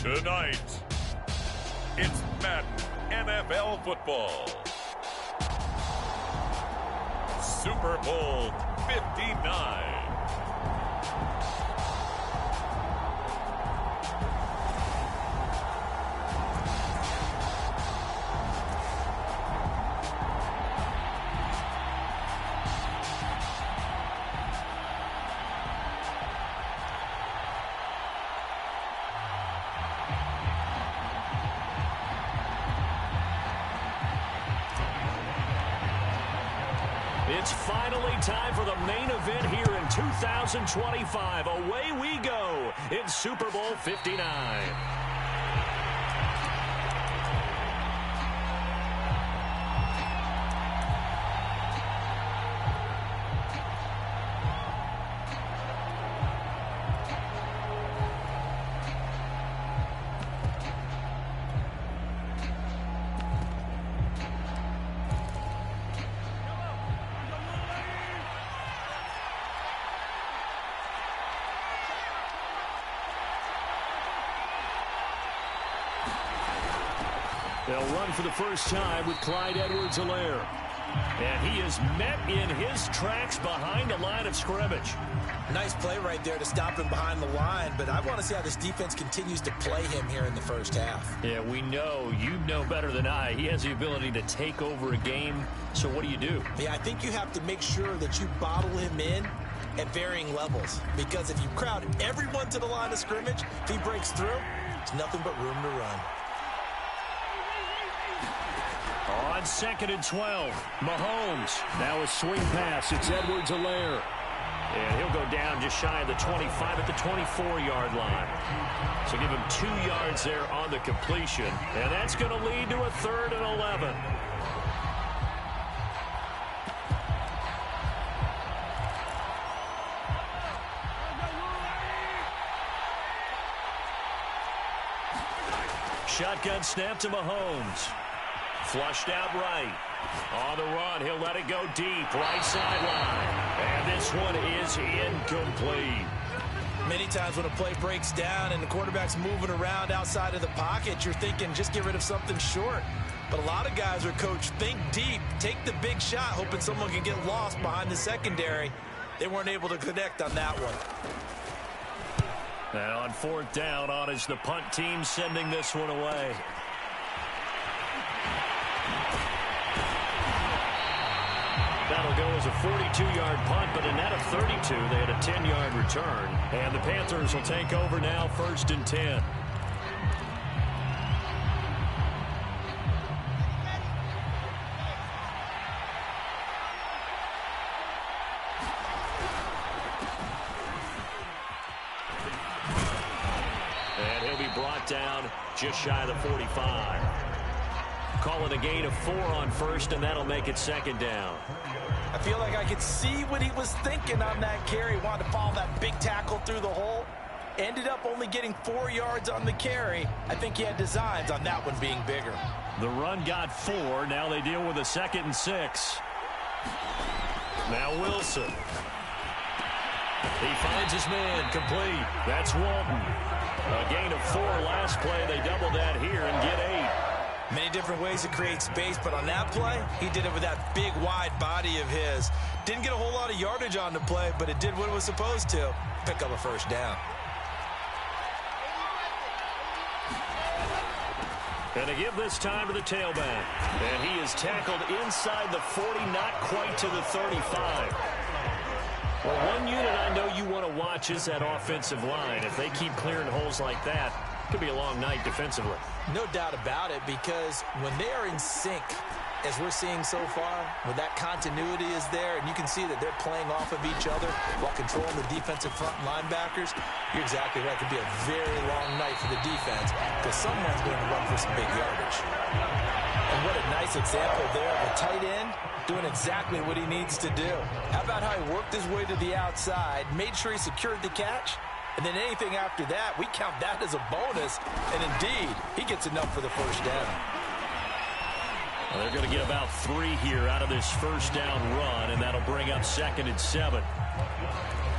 Tonight, it's Madden NFL football. Super Bowl 59. It's finally time for the main event here in 2025. Away we go in Super Bowl 59. They'll run for the first time with Clyde Edwards-Helaire. And he is met in his tracks behind the line of scrimmage. Nice play right there to stop him behind the line, but I want to see how this defense continues to play him here in the first half. Yeah, we know. You know better than I. He has the ability to take over a game. So what do? Yeah, I think you have to make sure that you bottle him in at varying levels. Because if you crowd everyone to the line of scrimmage, if he breaks through, there's nothing but room to run. On 2nd and 12, Mahomes. Now a swing pass. It's Edwards-Helaire. And he'll go down just shy of the 25 at the 24-yard line. So give him 2 yards there on the completion. And that's going to lead to a 3rd and 11. Shotgun snap to Mahomes. Flushed out right. On the run, he'll let it go deep. Right sideline. And this one is incomplete. Many times when a play breaks down and the quarterback's moving around outside of the pocket, you're thinking just get rid of something short. But a lot of guys are coached, think deep, take the big shot, hoping someone can get lost behind the secondary. They weren't able to connect on that one. And on 4th down, on is the punt team sending this one away. That'll go as a 42-yard punt, but a net of 32. They had a 10-yard return. And the Panthers will take over now, 1st and 10. And he'll be brought down just shy of the 45. Call it a gain of 4 on 1st, and that'll make it 2nd down. I feel like I could see what he was thinking on that carry. Wanted to follow that big tackle through the hole. Ended up only getting 4 yards on the carry. I think he had designs on that one being bigger. The run got 4. Now they deal with a 2nd and 6. Now Wilson. He finds his man complete. That's Walton. A gain of 4 last play. They double that here and get 8. Many different ways to create space, but on that play, he did it with that big, wide body of his. Didn't get a whole lot of yardage on the play, but it did what it was supposed to. Pick up a 1st down. And to give this time to the tailback. And he is tackled inside the 40, not quite to the 35. Well, one unit I know you want to watch is that offensive line. If they keep clearing holes like that, it could be a long night defensively. No doubt about it, because when they are in sync, as we're seeing so far, when that continuity is there, and you can see that they're playing off of each other while controlling the defensive front linebackers, you're exactly right. It could be a very long night for the defense, because someone's going to run for some big yardage. And what a nice example there of a tight end doing exactly what he needs to do. How about how he worked his way to the outside, made sure he secured the catch, and then anything after that, we count that as a bonus. And indeed, he gets enough for the 1st down. Well, they're going to get about 3 here out of this 1st down run, and that'll bring up 2nd and 7.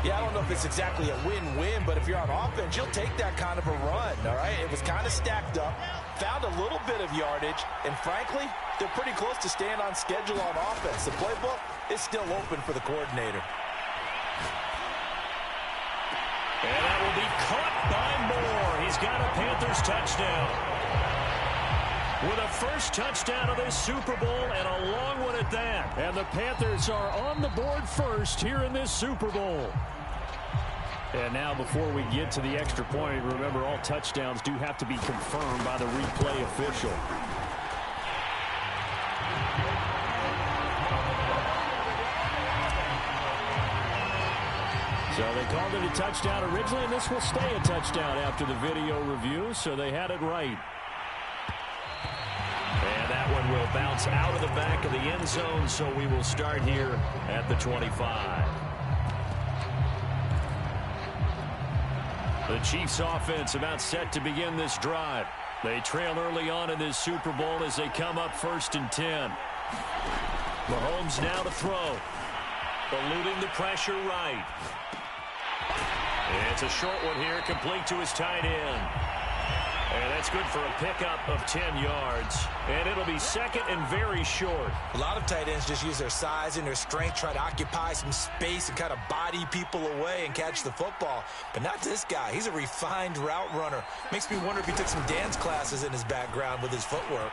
Yeah, I don't know if it's exactly a win-win, but if you're on offense, you'll take that kind of a run, all right? It was kind of stacked up, found a little bit of yardage, and frankly, they're pretty close to staying on schedule on offense. The playbook is still open for the coordinator. And that will be caught by Moore. He's got a Panthers touchdown. With a first touchdown of this Super Bowl and a long one at that. And the Panthers are on the board first here in this Super Bowl. And now before we get to the extra point, remember all touchdowns do have to be confirmed by the replay official. So they called it a touchdown originally, and this will stay a touchdown after the video review, so they had it right. And that one will bounce out of the back of the end zone, so we will start here at the 25. The Chiefs offense about set to begin this drive. They trail early on in this Super Bowl as they come up 1st and 10. Mahomes now to throw. Eluding the pressure right. It's a short one here, complete to his tight end. And that's good for a pickup of 10 yards. And it'll be 2nd and very short. A lot of tight ends just use their size and their strength, try to occupy some space and kind of body people away and catch the football. But not this guy. He's a refined route runner. Makes me wonder if he took some dance classes in his background with his footwork.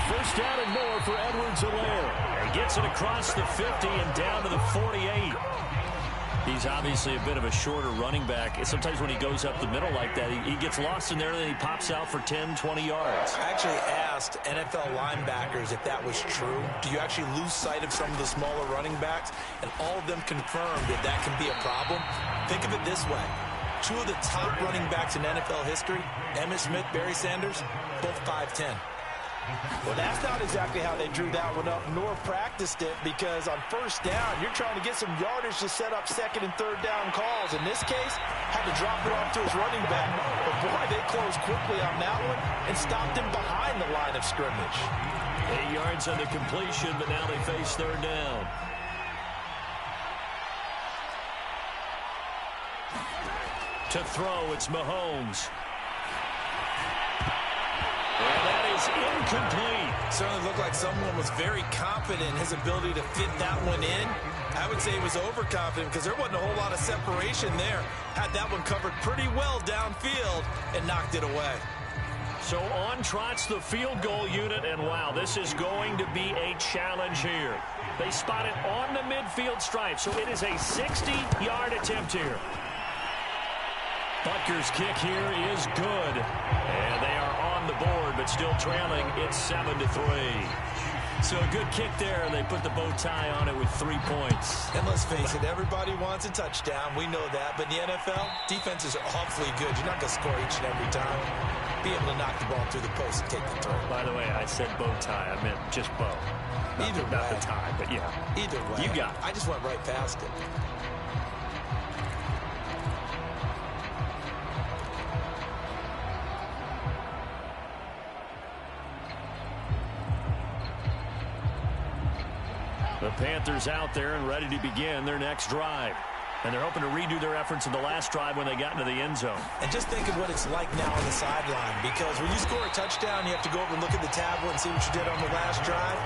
First down and more for Edwards-Helaire. He gets it across the 50 and down to the 48. He's obviously a bit of a shorter running back. Sometimes when he goes up the middle like that, he gets lost in there, and then he pops out for 10, 20 yards. I actually asked NFL linebackers if that was true. Do you actually lose sight of some of the smaller running backs? And all of them confirmed that that can be a problem. Think of it this way. 2 of the top running backs in NFL history, Emmitt Smith, Barry Sanders, both 5'10". Well, that's not exactly how they drew that one up, nor practiced it, because on first down, you're trying to get some yardage to set up 2nd and 3rd down calls. In this case, had to drop it off to his running back. But, boy, they closed quickly on that one and stopped him behind the line of scrimmage. 8 yards on the completion, but now they face 3rd down. To throw, it's Mahomes. And that is incomplete. Certainly looked like someone was very confident in his ability to fit that one in. I would say he was overconfident because there wasn't a whole lot of separation there. Had that one covered pretty well downfield and knocked it away. So on trots the field goal unit, and wow, this is going to be a challenge here. They spot it on the midfield stripe, so it is a 60-yard attempt here. Butker's kick here is good. And they are on the board, but still trailing. It's 7-3. So a good kick there, and they put the bow tie on it with 3 points. And let's face it, everybody wants a touchdown. We know that. But in the NFL, defenses are awfully good. You're not going to score each and every time. Be able to knock the ball through the post and take the throw. By the way, I said bow tie. I meant just bow. Either way. Not the tie, but yeah. Either way. You got it. I just went right past it. The Panthers out there and ready to begin their next drive. And they're hoping to redo their efforts in the last drive when they got into the end zone. And just think of what it's like now on the sideline, because when you score a touchdown, you have to go over and look at the tablet and see what you did on the last drive.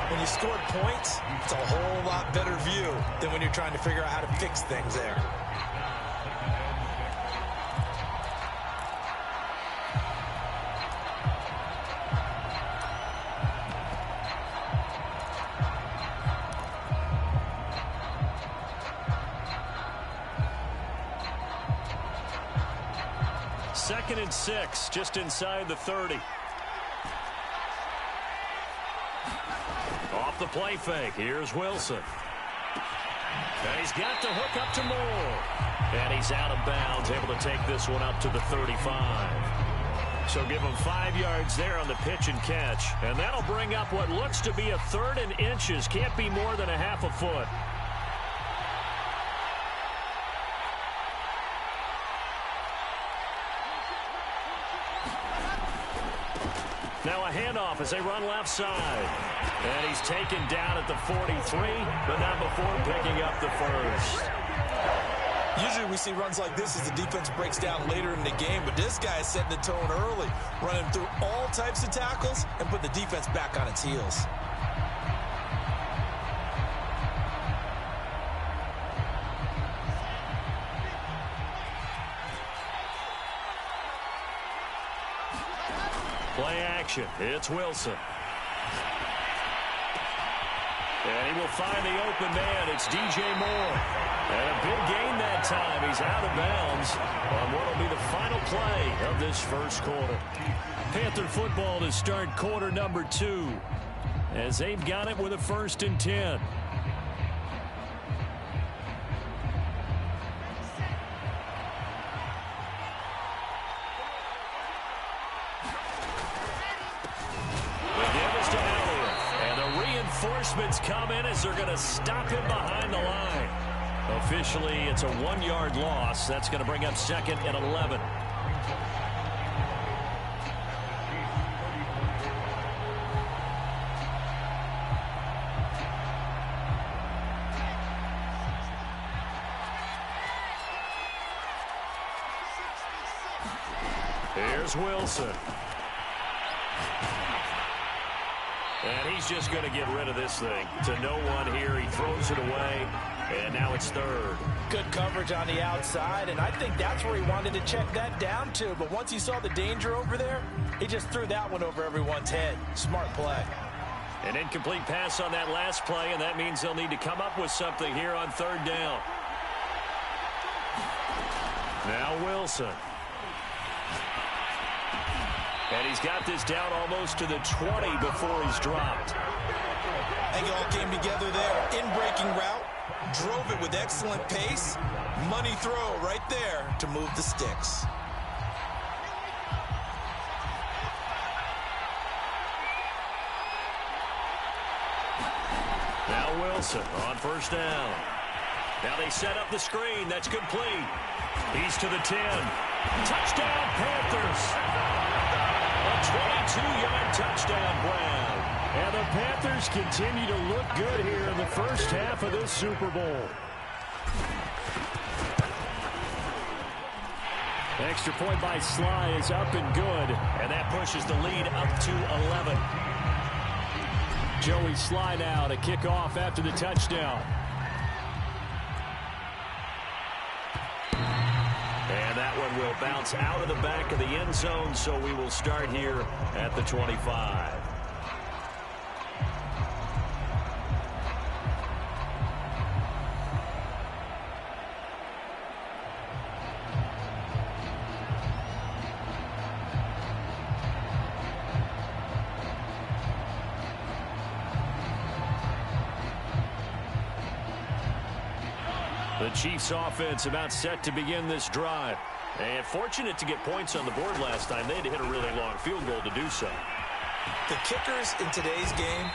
When you scored points, it's a whole lot better view than when you're trying to figure out how to fix things there. Second and 6, just inside the 30. Off the play fake, here's Wilson. And he's got the hook up to Moore. And he's out of bounds, able to take this one up to the 35. So give him 5 yards there on the pitch and catch. And that'll bring up what looks to be a 3rd and inches. Can't be more than a half a foot. Now a handoff as they run left side. And he's taken down at the 43, but not before picking up the first. Usually we see runs like this as the defense breaks down later in the game, but this guy is setting the tone early, running through all types of tackles and put the defense back on its heels. Play action. It's Wilson. And he will find the open man. It's DJ Moore. And a big gain that time. He's out of bounds on what will be the final play of this first quarter. Panther football to start quarter number 2 as they've got it with a 1st and 10. Reinforcements come in as they're going to stop him behind the line. Officially, it's a 1-yard loss. That's going to bring up 2nd and 11. Here's Wilson. And he's just going to get rid of this thing. To no one here. He throws it away. And now it's 3rd. Good coverage on the outside, and I think that's where he wanted to check that down to. But once he saw the danger over there, he just threw that one over everyone's head. Smart play. An incomplete pass on that last play, and that means they'll need to come up with something here on 3rd down. Now Wilson. And he's got this down almost to the 20 before he's dropped. And it all came together there. In-breaking route. Drove it with excellent pace. Money throw right there to move the sticks. Now Wilson on 1st down. Now they set up the screen. That's complete. He's to the 10. Touchdown, Panthers. A 22-yard touchdown, Brown. And the Panthers continue to look good here in the first half of this Super Bowl. Extra point by Sly is up and good. And that pushes the lead up to 11. Joey Sly now to kick off after the touchdown. And that one will bounce out of the back of the end zone, so we will start here at the 25. The Chiefs offense about set to begin this drive. And fortunate to get points on the board last time. They had to hit a really long field goal to do so. The kickers in today's game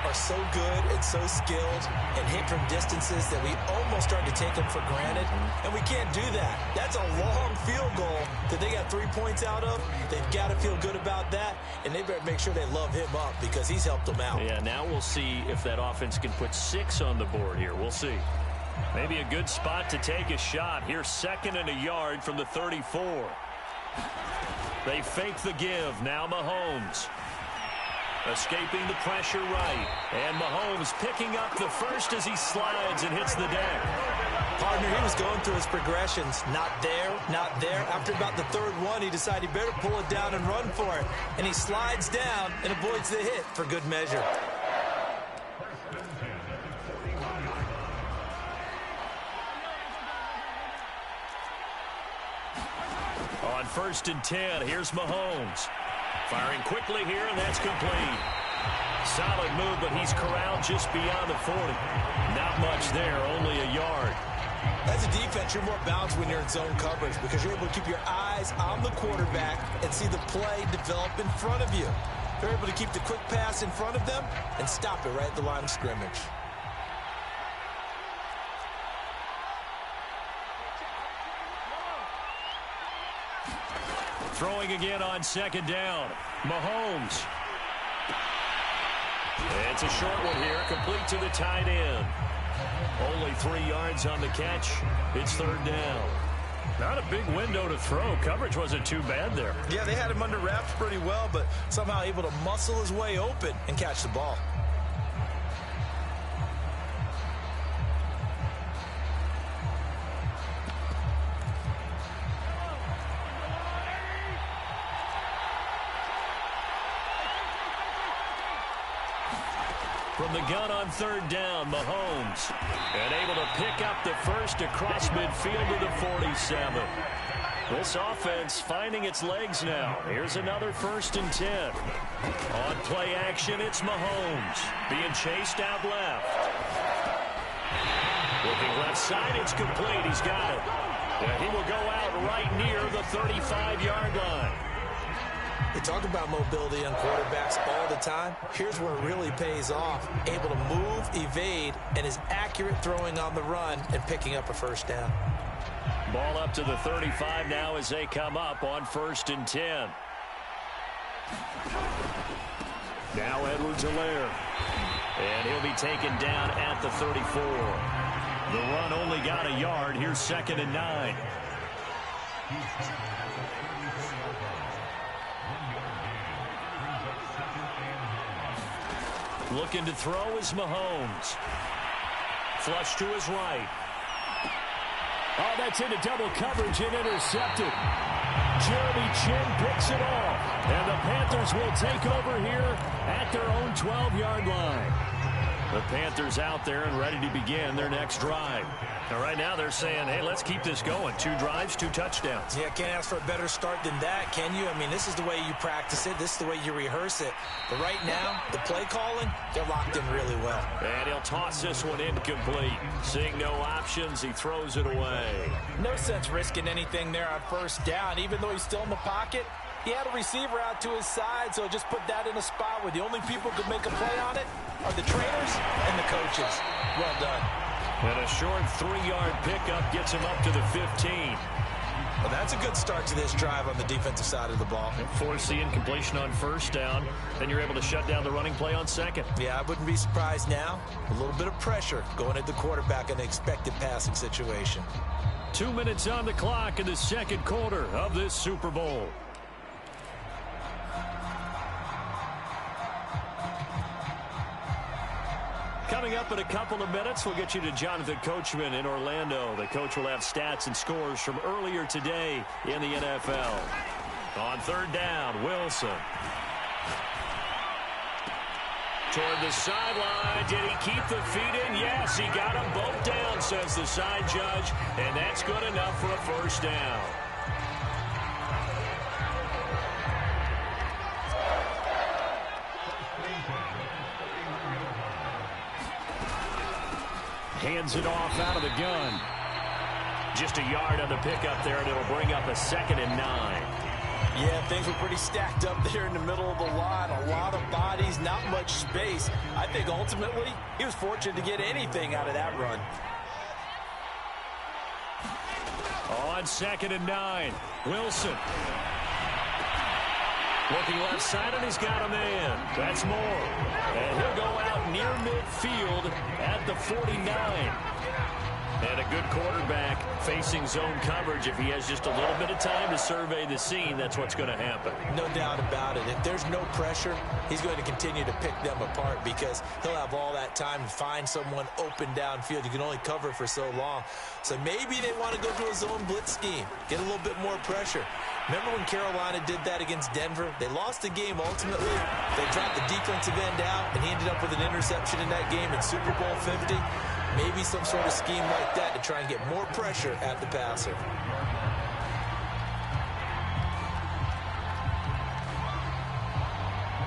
are so good and so skilled and hit from distances that we almost start to take them for granted. And we can't do that. That's a long field goal that they got 3 points out of. They've got to feel good about that. And they better make sure they love him up because he's helped them out. Yeah, now we'll see if that offense can put 6 on the board here. We'll see. Maybe a good spot to take a shot. Here's 2nd and a yard from the 34. They fake the give. Now Mahomes. Escaping the pressure right. And Mahomes picking up the first as he slides and hits the deck. Partner, he was going through his progressions. Not there, not there. After about the 3rd one, he decided he better pull it down and run for it. And he slides down and avoids the hit for good measure. On 1st and 10, here's Mahomes. Firing quickly here, and that's complete. Solid move, but he's corralled just beyond the 40. Not much there, only a yard. As a defense, you're more balanced when you're in zone coverage because you're able to keep your eyes on the quarterback and see the play develop in front of you. You're able to keep the quick pass in front of them and stop it right at the line of scrimmage. Throwing again on 2nd down. Mahomes. It's a short one here, complete to the tight end. Only 3 yards on the catch. It's third down. Not a big window to throw. Coverage wasn't too bad there. Yeah, they had him under wraps pretty well, but somehow able to muscle his way open and catch the ball. From the gun on third down, Mahomes. And able to pick up the first across midfield to the 47. This offense finding its legs now. Here's another 1st and 10. On play action, it's Mahomes. Being chased out left. Looking left side, it's complete. He's got it. And he will go out right near the 35-yard line. They talk about mobility on quarterbacks all the time. Here's where it really pays off. Able to move, evade, and is accurate throwing on the run and picking up a first down. Ball up to the 35 now as they come up on 1st and 10. Now Edwards-Helaire. And he'll be taken down at the 34. The run only got a yard. Here's 2nd and 9. Looking to throw is Mahomes. Flush to his right. Oh, that's into double coverage and intercepted. Jeremy Chin picks it off. And the Panthers will take over here at their own 12-yard line. The Panthers out there and ready to begin their next drive. Now, right now they're saying, hey, let's keep this going. 2 drives, 2 touchdowns. Yeah, can't ask for a better start than that, can you? I mean, this is the way you practice it. This is the way you rehearse it. But right now, the play calling, they're locked in really well. And he'll toss this one incomplete. Seeing no options, he throws it away. No sense risking anything there on first down. Even though he's still in the pocket, he had a receiver out to his side, so just put that in a spot where the only people who could make a play on it are the trainers and the coaches. Well done. And a short 3-yard pickup gets him up to the 15. Well, that's a good start to this drive on the defensive side of the ball. Force the incompletion on first down. Then you're able to shut down the running play on second. Yeah, I wouldn't be surprised now. A little bit of pressure going at the quarterback in an expected passing situation. 2 minutes on the clock in the second quarter of this Super Bowl. Coming up in a couple of minutes, we'll get you to Jonathan Coachman in Orlando. The coach will have stats and scores from earlier today in the NFL. On third down, Wilson. Toward the sideline. Did he keep the feet in? Yes, he got them both down, says the side judge. And that's good enough for a first down. Hands it off out of the gun. Just a yard on the pickup there, and it'll bring up a 2nd and 9. Yeah, things were pretty stacked up there in the middle of the line. A lot of bodies, not much space. I think ultimately he was fortunate to get anything out of that run. On 2nd and 9, Wilson. Looking left side, and he's got a man. That's Moore. And he'll go out near midfield at the 49. And a good quarterback facing zone coverage. If he has just a little bit of time to survey the scene, that's what's going to happen. No doubt about it. If there's no pressure, he's going to continue to pick them apart because he'll have all that time to find someone open downfield. You can only cover for so long. So maybe they want to go to a zone blitz scheme, get a little bit more pressure. Remember when Carolina did that against Denver? They lost the game ultimately. They dropped the defensive end out, and he ended up with an interception in that game in Super Bowl 50. Maybe some sort of scheme like that to try and get more pressure at the passer.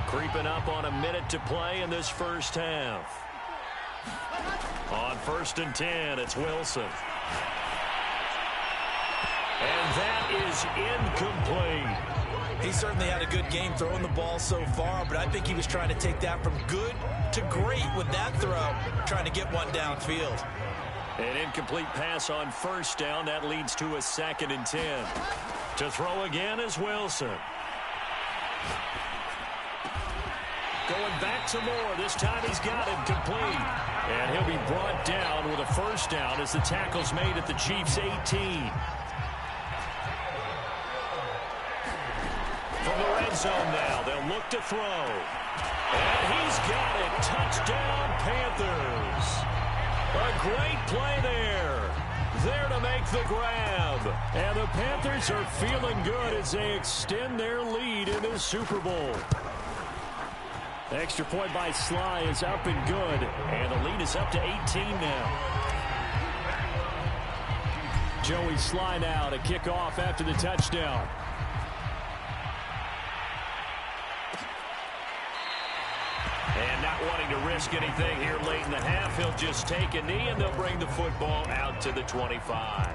Creeping up on a minute to play in this first half. On 1st and 10, it's Wilson. And that is incomplete. He certainly had a good game throwing the ball so far, but I think he was trying to take that from good to great with that throw, trying to get one downfield. An incomplete pass on first down. That leads to a 2nd and 10. To throw again is Wilson. Going back to Moore. This time he's got it complete. And he'll be brought down with a first down as the tackle's made at the Chiefs' 18. From the red zone now, they'll look to throw. And he's got it. Touchdown, Panthers. A great play there. There to make the grab. And the Panthers are feeling good as they extend their lead in this Super Bowl. The extra point by Sly is up and good. And the lead is up to 18 now. Joey Sly now to kick off after the touchdown. And not wanting to risk anything here late in the half, he'll just take a knee and they'll bring the football out to the 25.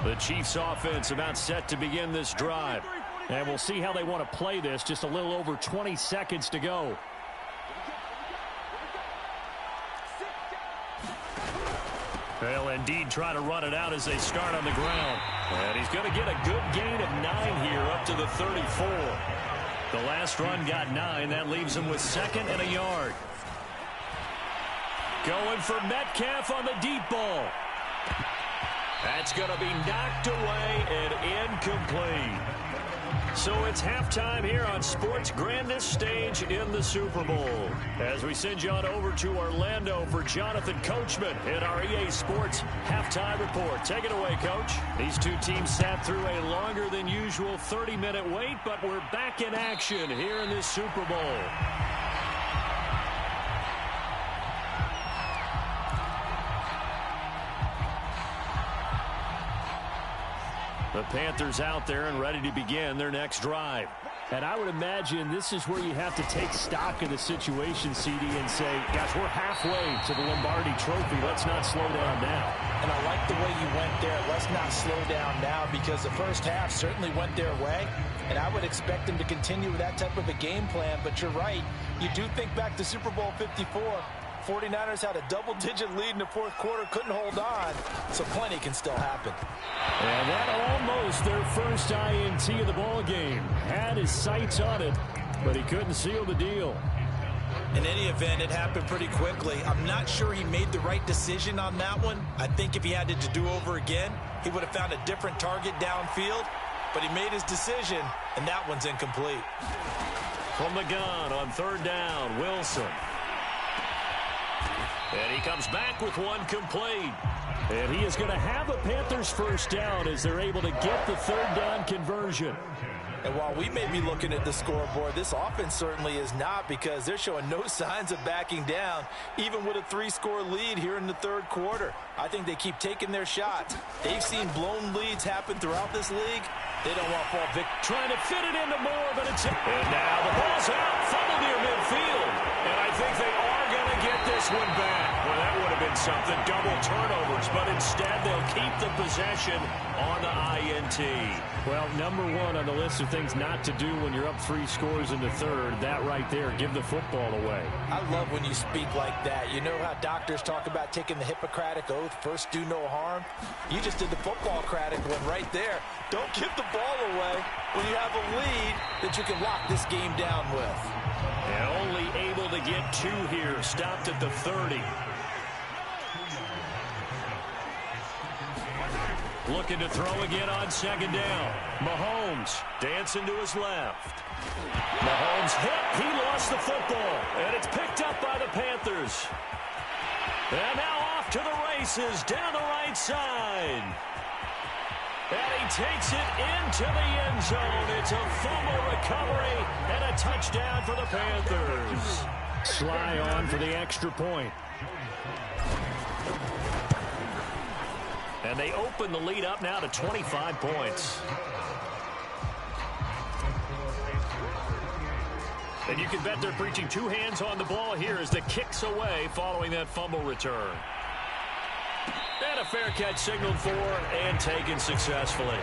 The Chiefs offense about set to begin this drive. And we'll see how they want to play this. Just a little over 20 seconds to go. They'll indeed try to run it out as they start on the ground. And he's going to get a good gain of 9 here up to the 34. The last run got 9. That leaves him with 2nd and a yard. Going for Metcalf on the deep ball. That's going to be knocked away and incomplete. So it's halftime here on sports' grandest stage in the Super Bowl. As we send you on over to Orlando for Jonathan Coachman in our EA Sports Halftime Report. Take it away, Coach. These two teams sat through a longer than usual 30-minute wait, but we're back in action here in this Super Bowl. The Panthers out there and ready to begin their next drive. And I would imagine this is where you have to take stock of the situation, CD, and say, guys, we're halfway to the Lombardi Trophy. Let's not slow down now. And I like the way you went there. Let's not slow down now, because the first half certainly went their way. And I would expect them to continue with that type of a game plan. But you're right. You do think back to Super Bowl 54. 49ers had a double-digit lead in the fourth quarter, couldn't hold on, so plenty can still happen. And that almost their first INT of the ball game. Had his sights on it, but he couldn't seal the deal. In any event, it happened pretty quickly. I'm not sure he made the right decision on that one. I think if he had it to do over again, he would have found a different target downfield, but he made his decision, and that one's incomplete. From the gun on 3rd down, Wilson. And he comes back with one complete. And he is going to have a Panthers first down as they're able to get the 3rd down conversion. And while we may be looking at the scoreboard, this offense certainly is not, because they're showing no signs of backing down, even with a 3-score lead here in the 3rd quarter. I think they keep taking their shots. They've seen blown leads happen throughout this league. They don't want fall victory. Trying to fit it into more, but it's... And now the ball's out, fumble near midfield. And I think they are going to get this one back. Well, that would have been something, double turnovers, but instead they'll keep the possession on the INT. Well, number 1 on the list of things not to do when you're up 3 scores in the 3rd, that right there, give the football away. I love when you speak like that. You know how doctors talk about taking the Hippocratic Oath, first do no harm? You just did the football-cratic one right there. Don't give the ball away when you have a lead that you can lock this game down with. And only able to get 2 here, stopped at the 30. Looking to throw again on 2nd down. Mahomes dancing to his left. Mahomes hit. He lost the football. And it's picked up by the Panthers. And now off to the races down the right side. And he takes it into the end zone. It's a fumble recovery and a touchdown for the Panthers. Sly on for the extra point. And they open the lead up now to 25 points. And you can bet they're preaching 2 hands on the ball here as the kick's away following that fumble return. And a fair catch signaled for and taken successfully.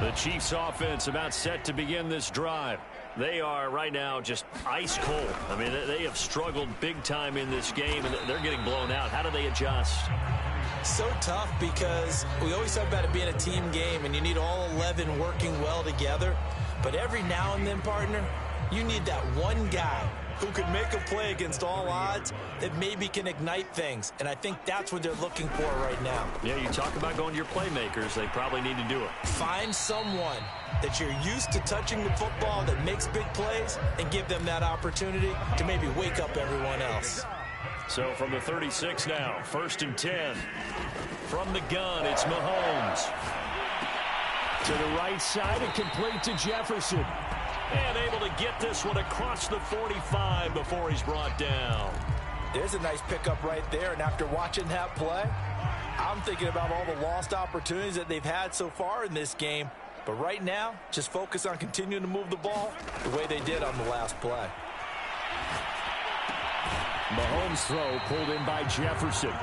The Chiefs offense about set to begin this drive. They are right now just ice cold. I mean, they have struggled big time in this game, and they're getting blown out. How do they adjust? So tough because we always talk about it being a team game, and you need all 11 working well together. But every now and then, partner, you need that one guy who could make a play against all odds that maybe can ignite things. And I think that's what they're looking for right now. Yeah, you talk about going to your playmakers. They probably need to do it. Find someone that you're used to touching the football that makes big plays and give them that opportunity to maybe wake up everyone else. So from the 36 now, 1st and 10. From the gun, it's Mahomes. To the right side and complete to Jefferson. And able to get this one across the 45 before he's brought down. There's a nice pickup right there, and after watching that play, I'm thinking about all the lost opportunities that they've had so far in this game. But right now, just focus on continuing to move the ball the way they did on the last play. Mahomes' throw pulled in by Jefferson.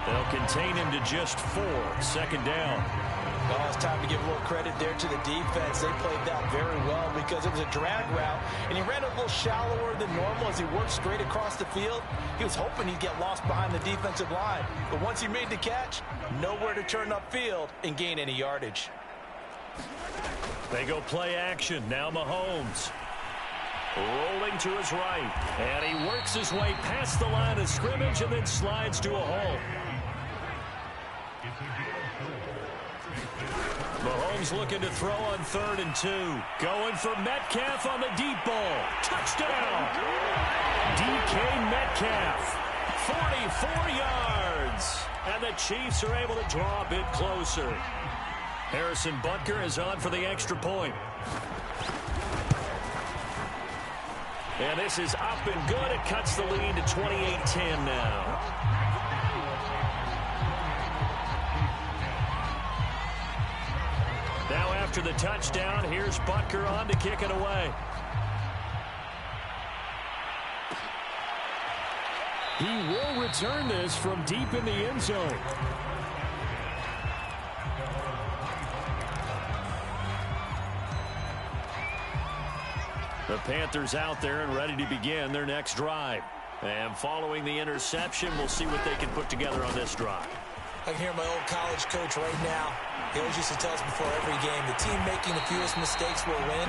They'll contain him to just 4. 2nd down. Well, it's time to give a little credit there to the defense. They played that very well because it was a drag route, and he ran a little shallower than normal as he worked straight across the field. He was hoping he'd get lost behind the defensive line. But once he made the catch, nowhere to turn upfield and gain any yardage. They go play action. Now Mahomes. Rolling to his right. And he works his way past the line of scrimmage and then slides to a hole. Mahomes looking to throw on 3rd and 2. Going for Metcalf on the deep ball. Touchdown! DK Metcalf. 44 yards. And the Chiefs are able to draw a bit closer. Harrison Butker is on for the extra point. And this is up and good. It cuts the lead to 28-10 now. Now after the touchdown, here's Butker on to kick it away. He will return this from deep in the end zone. The Panthers out there and ready to begin their next drive. And following the interception, we'll see what they can put together on this drive. I can hear my old college coach right now. He always used to tell us before every game, the team making the fewest mistakes will win.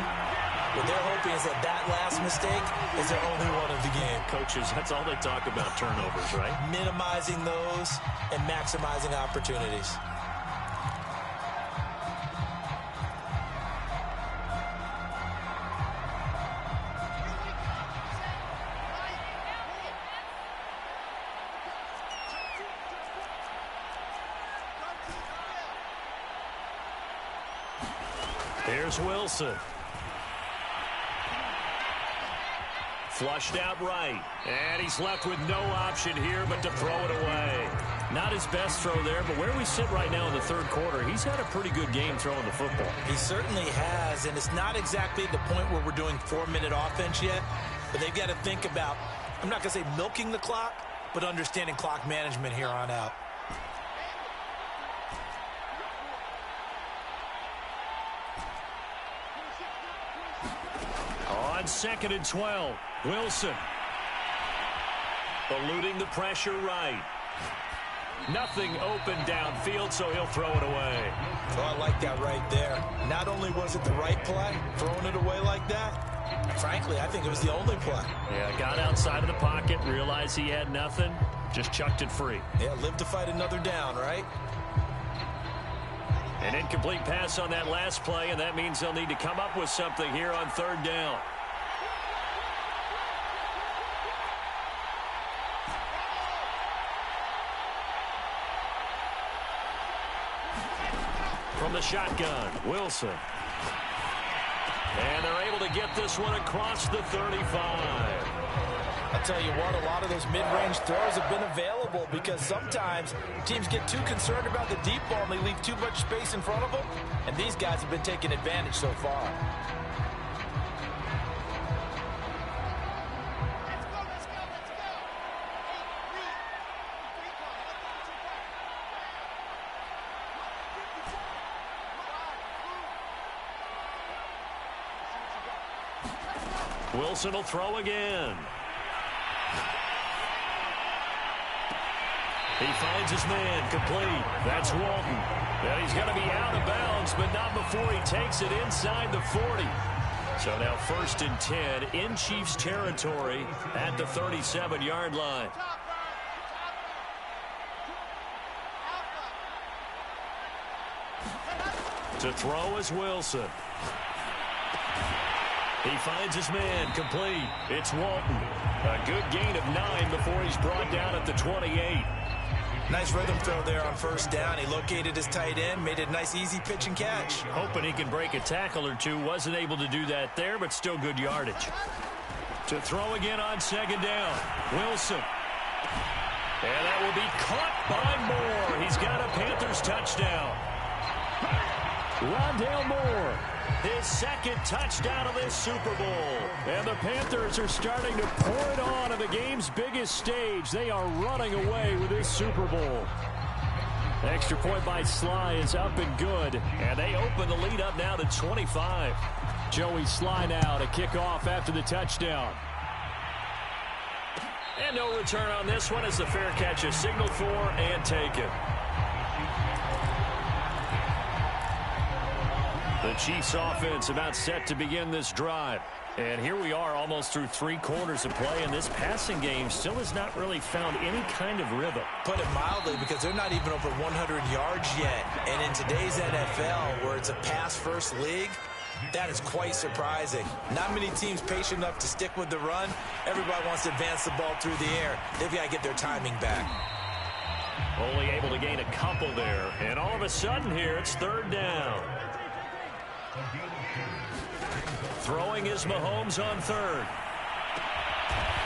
What they're hoping is that that last mistake is their only one of the game. Coaches, that's all they talk about, turnovers, right? Minimizing those and maximizing opportunities. Here's Wilson. Flushed out right. And he's left with no option here but to throw it away. Not his best throw there, but where we sit right now in the 3rd quarter, he's had a pretty good game throwing the football. He certainly has, and it's not exactly the point where we're doing 4-minute offense yet, but they've got to think about, I'm not going to say milking the clock, but understanding clock management here on out. On 2nd and 12, Wilson. Eluding the pressure right. Nothing open downfield, so he'll throw it away. So I like that right there. Not only was it the right play, throwing it away like that, frankly, I think it was the only play. Yeah, got outside of the pocket, realized he had nothing, just chucked it free. Yeah, live to fight another down, right? An incomplete pass on that last play, and that means they'll need to come up with something here on 3rd down. From the shotgun, Wilson. And they're able to get this one across the 35. I'll tell you what, a lot of those mid-range throws have been available because sometimes teams get too concerned about the deep ball and they leave too much space in front of them, and these guys have been taking advantage so far. Wilson will throw again. He finds his man, complete. That's Walton. And he's going to be out of bounds, but not before he takes it inside the 40. So now 1st and 10 in Chiefs territory at the 37-yard line. To throw is Wilson. He finds his man, complete. It's Walton. A good gain of 9 before he's brought down at the 28. Nice rhythm throw there on 1st down. He located his tight end, made a nice easy pitch and catch. Hoping he can break a tackle or two. Wasn't able to do that there, but still good yardage. To throw again on 2nd down. Wilson. And that will be caught by Moore. He's got a Panthers touchdown. Rondale Moore. His 2nd touchdown of this Super Bowl. And the Panthers are starting to pour it on the game's biggest stage. They are running away with this Super Bowl. Extra point by Sly is up and good. And they open the lead up now to 25. Joey Sly now to kick off after the touchdown. And no return on this one as the fair catch is signaled for and taken. The Chiefs offense about set to begin this drive. And here we are almost through 3 quarters of play, and this passing game still has not really found any kind of rhythm. Put it mildly, because they're not even over 100 yards yet. And in today's NFL, where it's a pass-first league, that is quite surprising. Not many teams patient enough to stick with the run. Everybody wants to advance the ball through the air. They've got to get their timing back. Only able to gain a couple there. And all of a sudden here, it's 3rd down. Throwing is Mahomes on 3rd.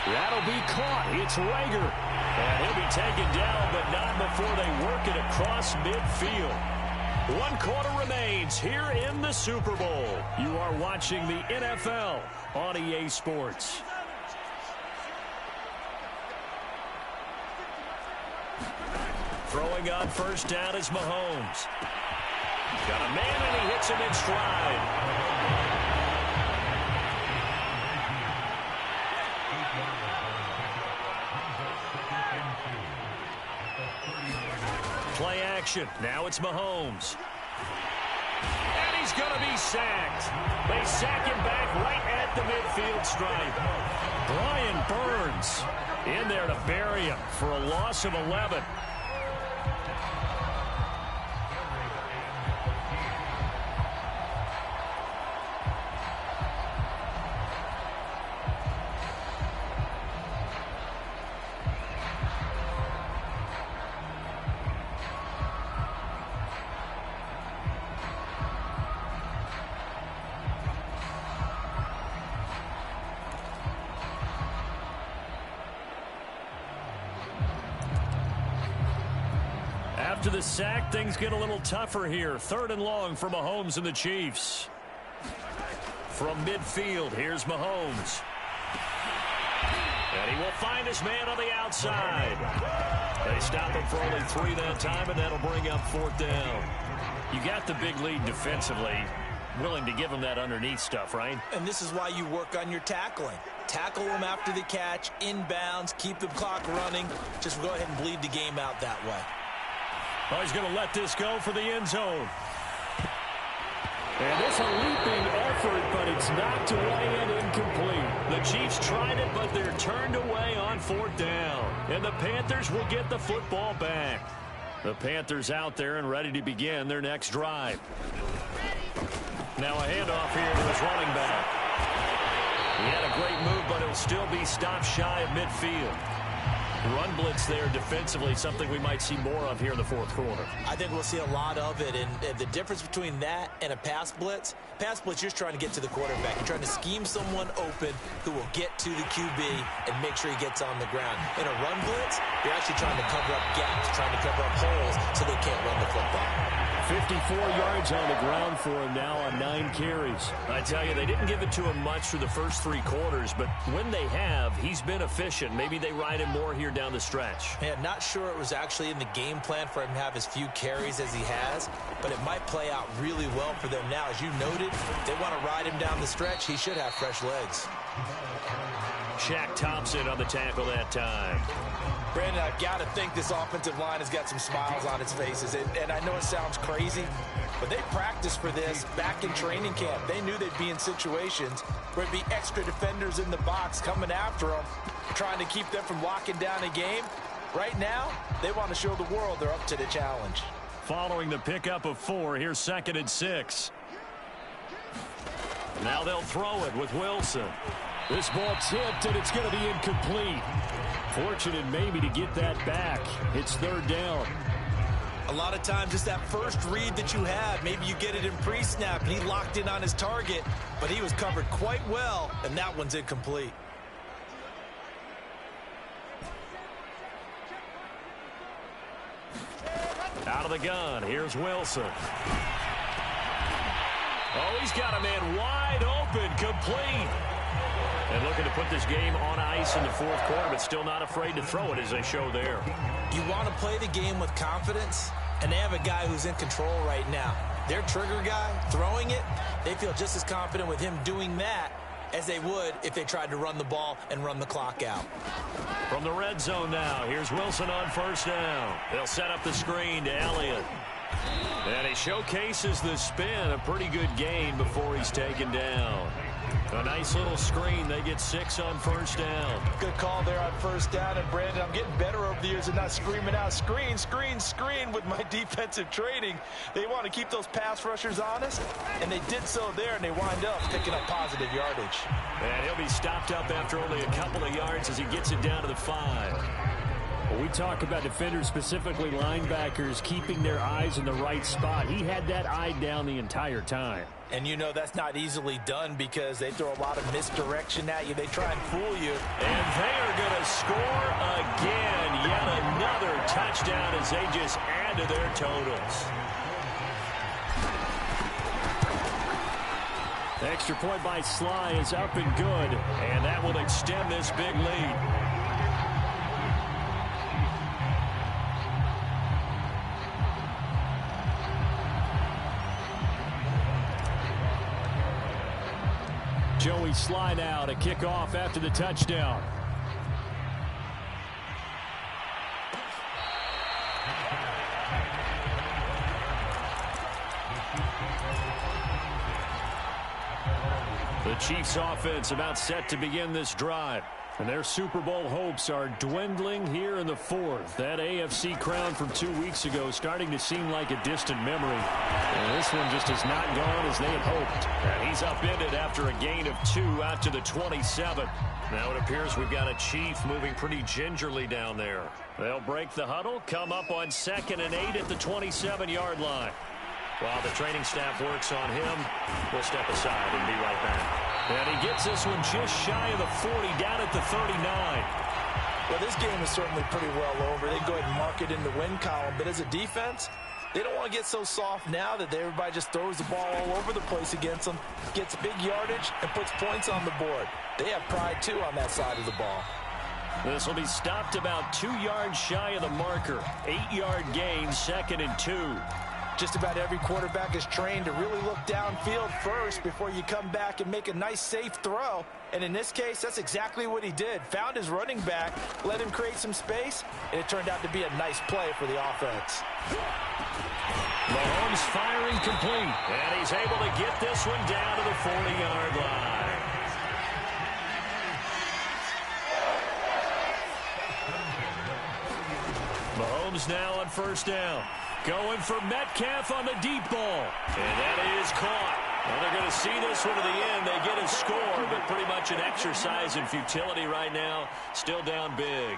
That'll be caught. It's Rager. And he'll be taken down, but not before they work it across midfield. 1 quarter remains here in the Super Bowl. You are watching the NFL on EA Sports. Throwing on 1st down is Mahomes. Got a man, and he hits him in stride. Play action. Now it's Mahomes. And he's going to be sacked. They sack him back right at the midfield stripe. Brian Burns in there to bury him for a loss of 11. After the sack, things get a little tougher here. 3rd and long for Mahomes and the Chiefs. From midfield, here's Mahomes. And he will find his man on the outside. They stop him for only 3 that time, and that'll bring up 4th down. You got the big lead defensively. Willing to give him that underneath stuff, right? And this is why you work on your tackling. Tackle them after the catch, inbounds, keep the clock running. Just go ahead and bleed the game out that way. Oh, he's going to let this go for the end zone. And it's a leaping effort, but it's knocked away and incomplete. The Chiefs tried it, but they're turned away on 4th down. And the Panthers will get the football back. The Panthers out there and ready to begin their next drive. Now a handoff here to his running back. He had a great move, but it'll still be stopped shy of midfield. Run blitz there defensively, something we might see more of here in the 4th quarter. I think we'll see a lot of it, and the difference between that and a pass blitz, you're just trying to get to the quarterback. You're trying to scheme someone open who will get to the QB and make sure he gets on the ground. In a run blitz, you're actually trying to cover up gaps, trying to cover up holes so they can't run the football. 54 yards on the ground for him now on 9 carries. I tell you, they didn't give it to him much for the first 3 quarters, but when they have, he's been efficient. Maybe they ride him more here down the stretch. Man, not sure it was actually in the game plan for him to have as few carries as he has, but it might play out really well for them now. As you noted, if they want to ride him down the stretch, he should have fresh legs. Shaq Thompson on the tackle that time. Brandon, I've got to think this offensive line has got some smiles on its faces. And I know it sounds crazy, but they practiced for this back in training camp. They knew they'd be in situations where it'd be extra defenders in the box coming after them, trying to keep them from locking down a game. Right now, they want to show the world they're up to the challenge. Following the pickup of 4, here's 2nd and 6. Now they'll throw it with Wilson. This ball tipped, and it's going to be incomplete. Fortunate maybe to get that back. It's 3rd down. A lot of times it's that first read that you have. Maybe you get it in pre-snap, and he locked in on his target, but he was covered quite well, and that one's incomplete. Out of the gun, here's Wilson. Oh, he's got a man wide open, complete. And looking to put this game on ice in the 4th quarter, but still not afraid to throw it as they show there. You want to play the game with confidence, and they have a guy who's in control right now. Their trigger guy, throwing it, they feel just as confident with him doing that as they would if they tried to run the ball and run the clock out. From the red zone now, here's Wilson on 1st down. They'll set up the screen to Elliott. And he showcases the spin, a pretty good gain before he's taken down. A nice little screen. They get 6 on 1st down. Good call there on 1st down. And, Brandon, I'm getting better over the years and not screaming out, screen, screen, screen with my defensive training. They want to keep those pass rushers honest, and they did so there, and they wind up picking up positive yardage. And he'll be stopped up after only a couple of yards as he gets it down to the 5. When we talk about defenders, specifically linebackers, keeping their eyes in the right spot. He had that eye down the entire time. And you know that's not easily done because they throw a lot of misdirection at you. They try and fool you. And they are going to score again. Yet another touchdown as they just add to their totals. The extra point by Sly is up and good. And that will extend this big lead. Joey Sly now to kick off after the touchdown. The Chiefs offense about set to begin this drive. And their Super Bowl hopes are dwindling here in the 4th. That AFC crown from 2 weeks ago starting to seem like a distant memory. And this one just has not gone as they had hoped. And he's upended after a gain of 2 out to the 27. Now it appears we've got a Chief moving pretty gingerly down there. They'll break the huddle, come up on 2nd and 8 at the 27-yard line. While the training staff works on him, we'll step aside and be right back. And he gets this one just shy of the 40, down at the 39. Well, this game is certainly pretty well over. They can go ahead and mark it in the win column. But as a defense, they don't want to get so soft now that everybody just throws the ball all over the place against them, gets big yardage, and puts points on the board. They have pride, too, on that side of the ball. This will be stopped about 2 yards shy of the marker. 8-yard gain, 2nd and 2. Just about every quarterback is trained to really look downfield first before you come back and make a nice, safe throw. And in this case, that's exactly what he did. Found his running back, let him create some space, and it turned out to be a nice play for the offense. Mahomes firing complete. And he's able to get this one down to the 40-yard line. Mahomes now on 1st down. Going for Metcalf on the deep ball. And that is caught. Well, they're going to see this one to the end. They get a score, but pretty much an exercise in futility right now. Still down big.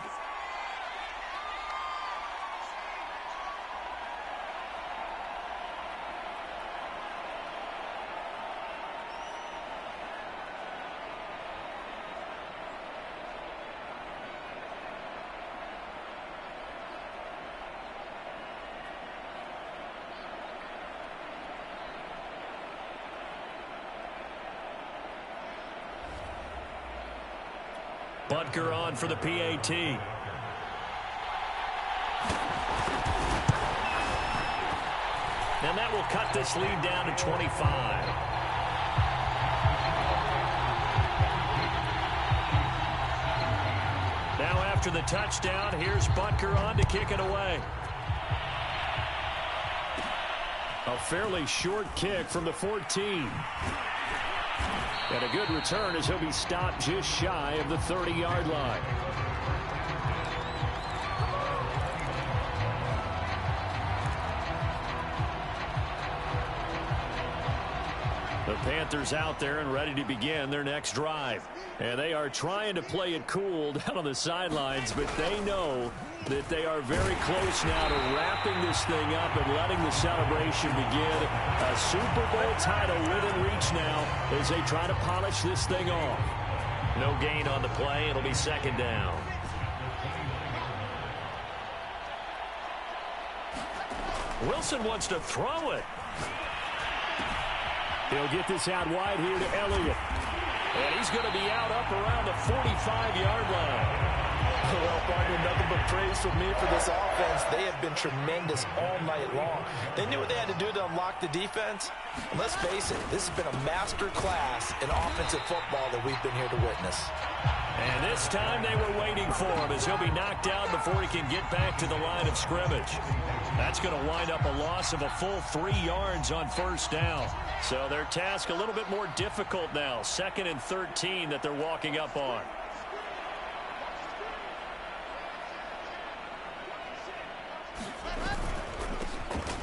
Butker on for the PAT. And that will cut this lead down to 25. Now after the touchdown, here's Butker on to kick it away. A fairly short kick from the 14. And a good return as he'll be stopped just shy of the 30-yard line. The Panthers out there and ready to begin their next drive. And they are trying to play it cool down on the sidelines, but they know that they are very close now to wrapping this thing up and letting the celebration begin. A Super Bowl title within reach now as they try to polish this thing off. No gain on the play. It'll be second down. Wilson wants to throw it. He'll get this out wide here to Elliott. And he's going to be out up around the 45-yard line. Well, partner, nothing but praise from me for this offense. They have been tremendous all night long. They knew what they had to do to unlock the defense. And let's face it, this has been a master class in offensive football that we've been here to witness. And this time they were waiting for him as he'll be knocked out before he can get back to the line of scrimmage. That's going to wind up a loss of a full 3 yards on first down. So their task a little bit more difficult now. 2nd and 13 that they're walking up on.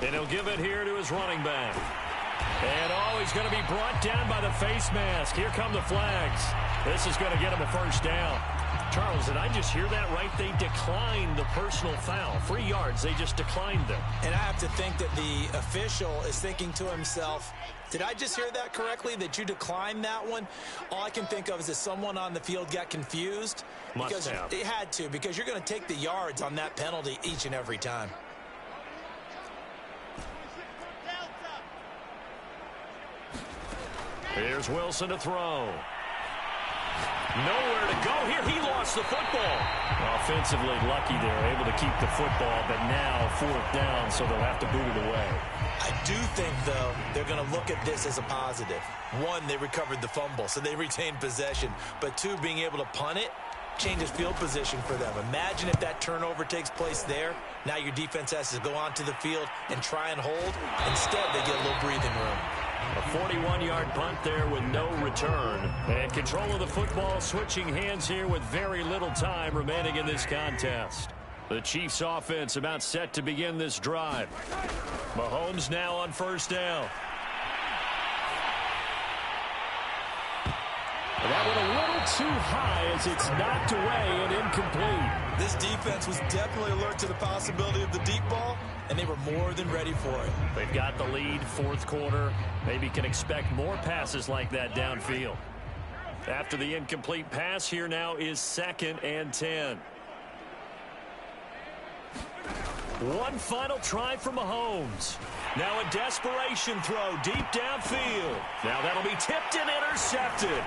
And he'll give it here to his running back. And he's going to be brought down by the face mask. Here come the flags. This is going to get him a first down. Charles, did I just hear that right? They declined the personal foul. 3 yards, they just declined them. And I have to think that the official is thinking to himself, did I just hear that correctly, that you declined that one? All I can think of is that someone on the field got confused. Must have. It had to, because you're going to take the yards on that penalty each and every time. Here's Wilson to throw. Nowhere to go here. He lost the football. Offensively lucky they're able to keep the football, but now 4th down, so they'll have to boot it away. I do think, though, they're going to look at this as a positive. 1, they recovered the fumble, so they retained possession. But 2, being able to punt it changes field position for them. Imagine if that turnover takes place there. Now your defense has to go onto the field and try and hold. Instead, they get a little breathing room. A 41-yard punt there with no return. And control of the football switching hands here with very little time remaining in this contest. The Chiefs offense about set to begin this drive. Mahomes now on first down. That one a little too high as it's knocked away and incomplete. This defense was definitely alert to the possibility of the deep ball, and they were more than ready for it. They've got the lead, 4th quarter. Maybe can expect more passes like that downfield. After the incomplete pass, here now is 2nd and 10. One final try for Mahomes. Now a desperation throw deep downfield. Now that'll be tipped and intercepted.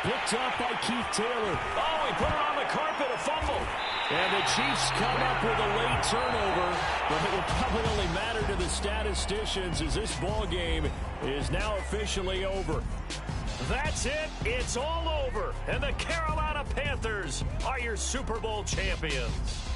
Picked up by Keith Taylor. Oh, he put it on the carpet, a fumble. And the Chiefs come up with a late turnover, but it will probably only matter to the statisticians as this ball game is now officially over. That's it. It's all over. And the Carolina Panthers are your Super Bowl champions.